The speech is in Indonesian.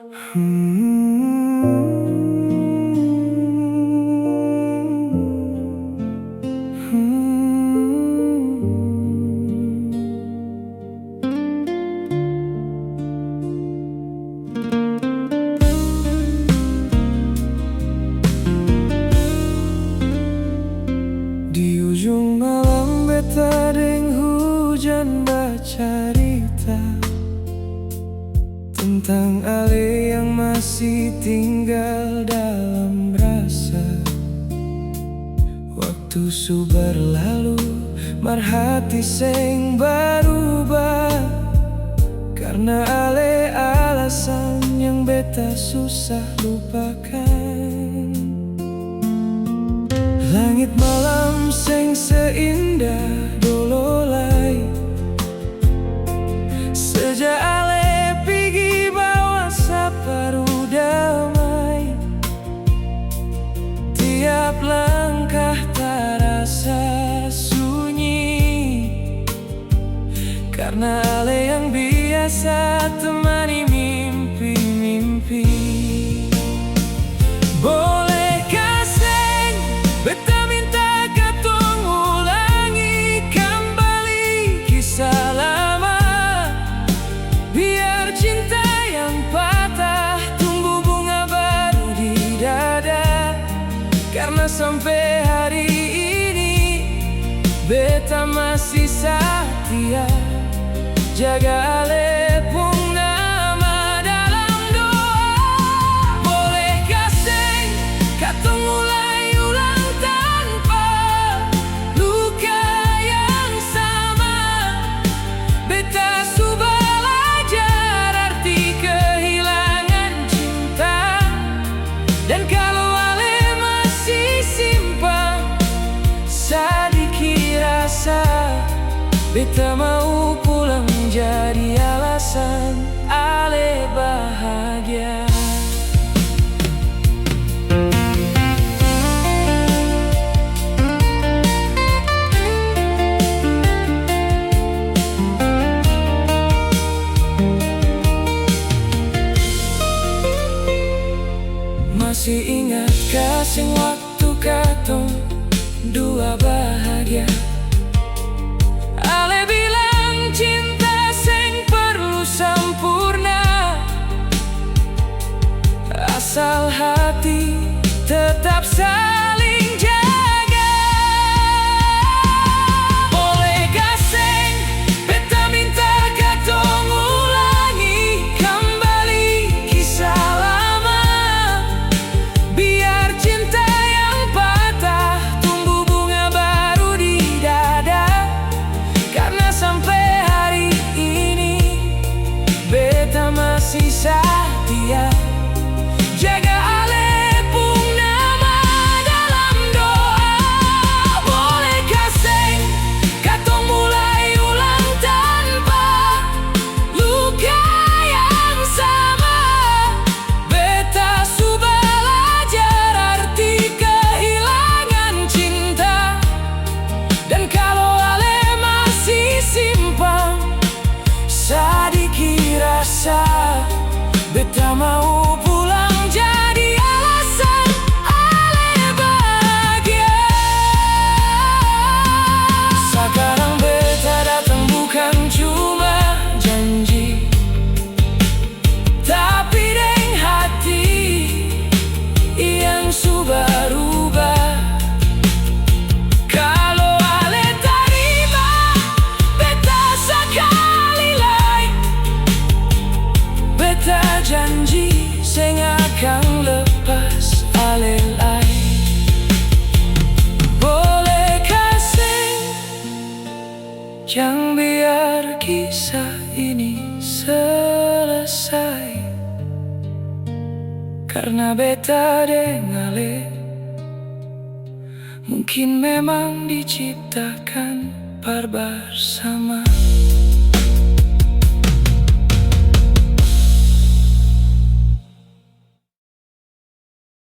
Di ujung malam beta deng hujan bacarita tentang ale yang masih tinggal dalam rasa. Waktu su berlalu, marhati seng berubah, karena ale alasan yang beta susah lupakan. Langit malam seng seindah dololai, sejak ale pigi bawa saparu damai. Tiap langkah terasa sunyi, karena ale yang biasa temani mimpi-mimpi. Bolehkah seng beta minta katong ulangi kembali kisah lama, biar cinta yang patah tumbuh bunga baru di dada. Karena sampai hari ini beta masih setia jaga ale pun nama dalam doa. Bolehkah seng katong mulai ulang tanpa luka yang sama? Beta su belajar arti kehilangan cinta, dan kalau ale masih simpan sedikit rasa, beta mau pulang jadi alasan ale bahagia. Masih ingatkah seng waktu katong dua bahagia? Ale bilang cinta seng perlu sempurna, asal hati tetap saling jaga. Bolehkah seng beta minta katong ulangi kembali kisah lama, biar cinta yang patah tumbuh bunga baru di dada. Karena sampai hari ini beta masih setia jaga ale pun nama dalam doa. Bolehkah seng katong mulai ulang tanpa luka yang sama? Beta su belajar arti kehilangan cinta, dan kalau ale masih simpan sedikit rasa, beta mau pulang jadi alasan ale bahagia. Sekarang beta datang bukan cuma janji, tapi deng hati yang su berubah. Kalau ale terima beta sekali lagi, beta janji seng akan lepas ale lagi. Bolehkah seng jangan biar kisah ini selesai, karena beta deng ale mungkin memang diciptakan bersama.